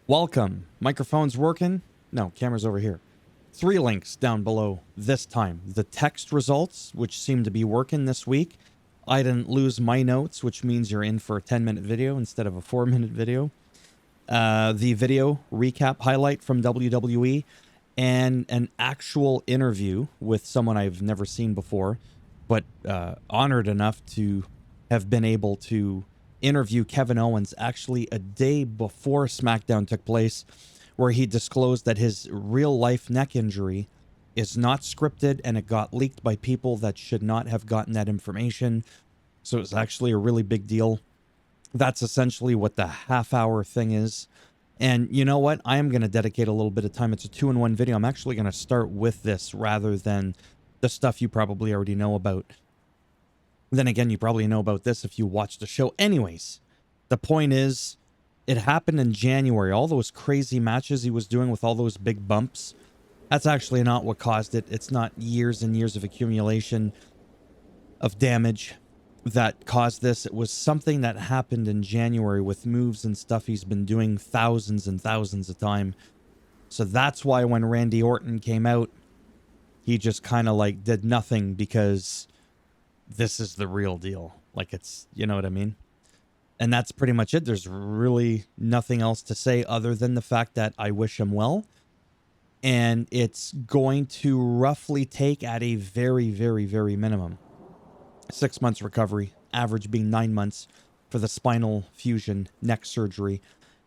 Welcome. Microphone's working? No, camera's over here. 3 links down below this time. The text results, which seem to be working this week. I didn't lose my notes, which means you're in for a 10-minute video instead of a 4-minute video. The video recap highlight from WWE and an actual interview with someone I've never seen before, but honored enough to have been able to interview Kevin Owens actually a day before SmackDown took place, where he disclosed that his real-life neck injury is not scripted and it got leaked by people that should not have gotten that information. So it's actually a really big deal. That's essentially what the half-hour thing is. And you know what? I am going to dedicate a little bit of time. It's a 2-in-1 video. I'm actually going to start with this rather than the stuff you probably already know about. Then again, you probably know about this if you watched the show. Anyways, the point is, it happened in January. All those crazy matches he was doing with all those big bumps, that's actually not what caused it. It's not years and years of accumulation of damage that caused this. It was something that happened in January with moves and stuff he's been doing thousands and thousands of time. So that's why when Randy Orton came out, he just kind of like did nothing, because this is the real deal. Like, it's, you know what I mean? And that's pretty much it. There's really nothing else to say other than the fact that I wish him well. And it's going to roughly take, at a very, very, very minimum, 6 months recovery, average being 9 months for the spinal fusion neck surgery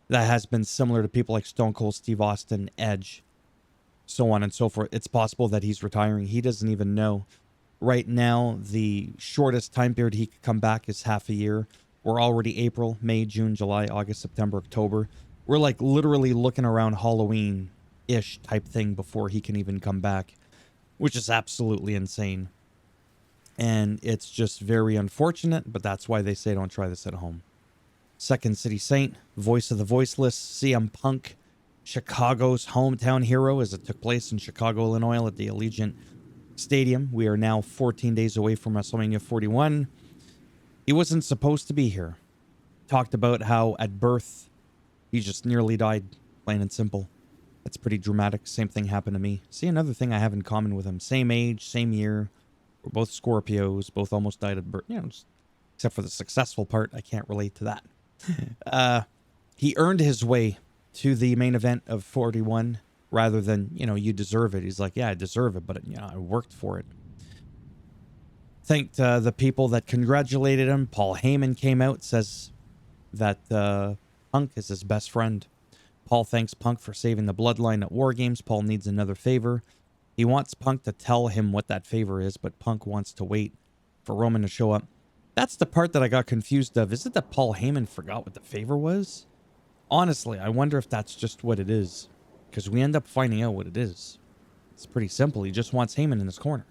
that has been similar to people like Stone Cold Steve Austin, Edge, so on and so forth. It's possible that he's retiring. He doesn't even know. Right now, the shortest time period he could come back is half a year. We're already April, May, June, July, August, September, October. We're like literally looking around Halloween-ish type thing before he can even come back, which is absolutely insane. And it's just very unfortunate, but that's why they say don't try this at home. Second City Saint, voice of the voiceless, CM Punk, Chicago's hometown hero, as it took place in Chicago, Illinois at the Allegiant Stadium. We are now 14 days away from WrestleMania 41. He wasn't supposed to be here. Talked about how at birth he just nearly died, plain and simple. That's pretty dramatic. Same thing happened to me. See, another thing I have in common with him. Same age, same year. We're both Scorpios, both almost died at birth. You know, except for the successful part, I can't relate to that. He earned his way to the main event of 41 rather than, you know, you deserve it. He's like, yeah, I deserve it, but, you know, I worked for it. Thanked the people that congratulated him. Paul Heyman came out, says that Punk is his best friend. Paul thanks Punk for saving the bloodline at War Games. Paul needs another favor. He wants Punk to tell him what that favor is, but Punk wants to wait for Roman to show up. That's the part that I got confused of. Is it that Paul Heyman forgot what the favor was? Honestly, I wonder if that's just what it is, because we end up finding out what it is. It's pretty simple. He just wants Heyman in his corner.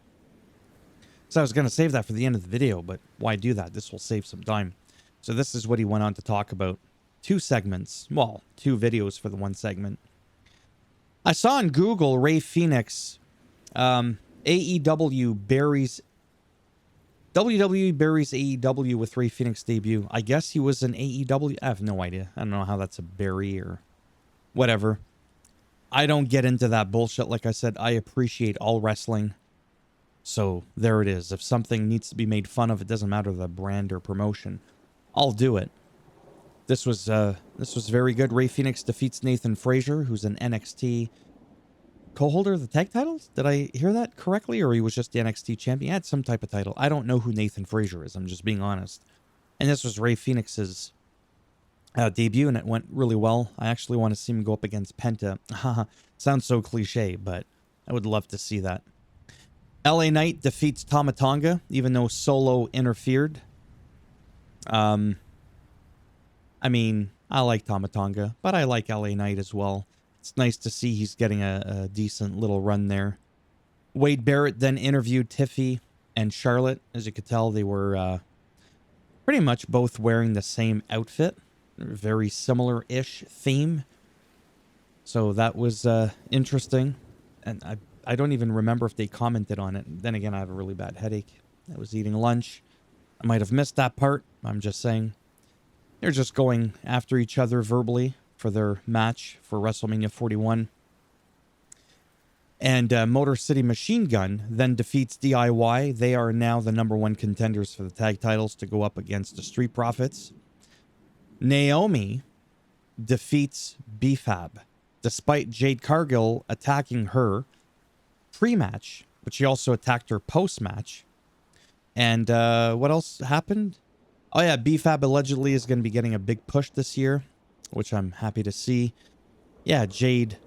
So I was going to save that for the end of the video, but why do that? This will save some time. So this is what he went on to talk about. 2 segments. Well, 2 videos for the 1 segment. I saw on Google Ray Phoenix, AEW buries... WWE buries AEW with Ray Phoenix debut. I guess he was an AEW... I have no idea. I don't know how that's a bury or whatever. I don't get into that bullshit. Like I said, I appreciate all wrestling. So there it is. If something needs to be made fun of, it doesn't matter the brand or promotion, I'll do it. This was very good. Ray Phoenix defeats Nathan Frazier, who's an NXT co-holder of the tag titles. Did I hear that correctly? Or he was just the NXT champion? He had some type of title. I don't know who Nathan Frazier is. I'm just being honest. And this was Ray Phoenix's debut, and it went really well. I actually want to see him go up against Penta. Sounds so cliche, but I would love to see that. LA Knight defeats Tama Tonga, even though Solo interfered. I mean, I like Tama Tonga, but I like LA Knight as well. It's nice to see he's getting a decent little run there. Wade Barrett then interviewed Tiffy and Charlotte. As you could tell, they were pretty much both wearing the same outfit. Very similar-ish theme. So that was interesting. And I don't even remember if they commented on it. Then again, I have a really bad headache. I was eating lunch. I might have missed that part. I'm just saying. They're just going after each other verbally for their match for WrestleMania 41. And Motor City Machine Gun then defeats DIY. They are now the #1 contenders for the tag titles to go up against the Street Profits. Naomi defeats BFAB, despite Jade Cargill attacking her pre-match, but she also attacked her post-match. And what else happened? Oh yeah, BFAB allegedly is going to be getting a big push this year, which I'm happy to see. Yeah, Jade.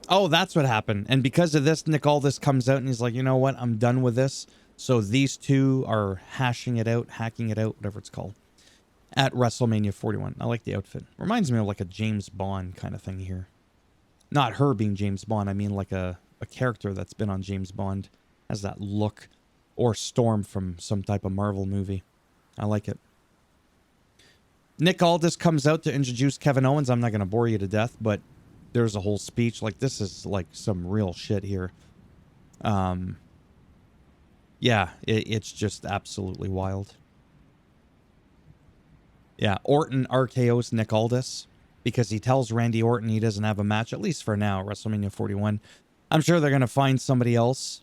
Oh, that's what happened. And because of this, Nick Aldis comes out and he's like, you know what? I'm done with this. So these two are hacking it out, whatever it's called, at WrestleMania 41. I like the outfit. Reminds me of like a James Bond kind of thing here. Not her being James Bond. I mean like a character that's been on James Bond. Has that look. Or Storm from some type of Marvel movie. I like it. Nick Aldis comes out to introduce Kevin Owens. I'm not going to bore you to death, but there's a whole speech. Like, this is like some real shit here. Yeah, it's just absolutely wild. Yeah, Orton RKO's Nick Aldis because he tells Randy Orton he doesn't have a match, at least for now, at WrestleMania 41. I'm sure they're going to find somebody else.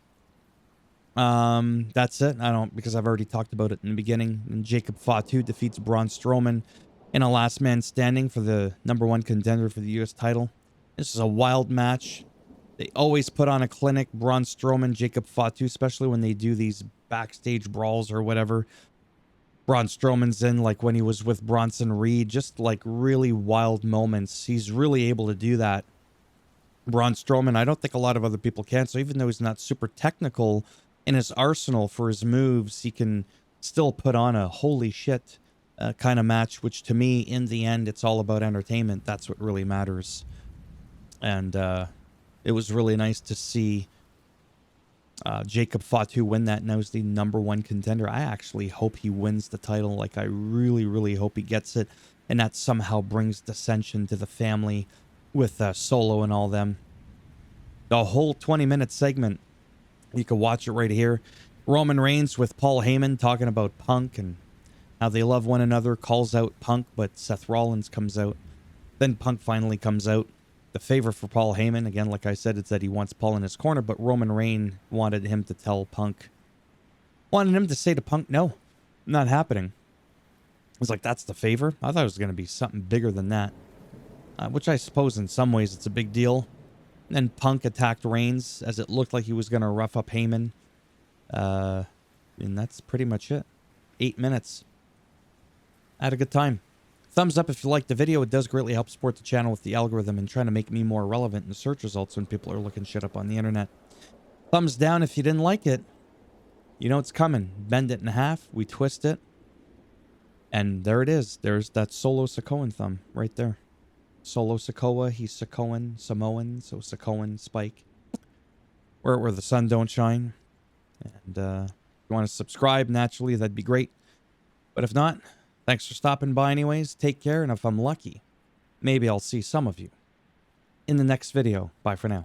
That's it. Because I've already talked about it in the beginning. And Jacob Fatu defeats Braun Strowman in a last man standing for the #1 contender for the U.S. title. This is a wild match. They always put on a clinic. Braun Strowman, Jacob Fatu, especially when they do these backstage brawls or whatever. Braun Strowman's in, like when he was with Bronson Reed, just like really wild moments. He's really able to do that. Braun Strowman, I don't think a lot of other people can. So even though he's not super technical in his arsenal for his moves, he can still put on a holy shit kind of match, which to me, in the end, it's all about entertainment. That's what really matters. And it was really nice to see Jacob Fatu win that. Now he's the #1 contender. I actually hope he wins the title. Like, I really, really hope he gets it. And that somehow brings dissension to the family with Solo and all them. The whole 20-minute segment, you can watch it right here. Roman Reigns with Paul Heyman talking about Punk and how they love one another, calls out Punk, but Seth Rollins comes out. Then Punk finally comes out. The favor for Paul Heyman, again, like I said, it's that he wants Paul in his corner, but Roman Reigns wanted him to tell Punk. Wanted him to say to Punk, no, not happening. I was like, that's the favor? I thought it was going to be something bigger than that. Which I suppose in some ways it's a big deal. And then Punk attacked Reigns as it looked like he was going to rough up Heyman. And that's pretty much it. 8 minutes. I had a good time. Thumbs up if you liked the video. It does greatly help support the channel with the algorithm and trying to make me more relevant in the search results when people are looking shit up on the internet. Thumbs down if you didn't like it. You know it's coming. Bend it in half. We twist it. And there it is. There's that Solo Sikoan thumb right there. Solo Sikoa, he's Samoan, so Sikoan Spike. Where the sun don't shine. And if you want to subscribe, naturally, that'd be great. But if not, thanks for stopping by anyways. Take care, and if I'm lucky, maybe I'll see some of you in the next video. Bye for now.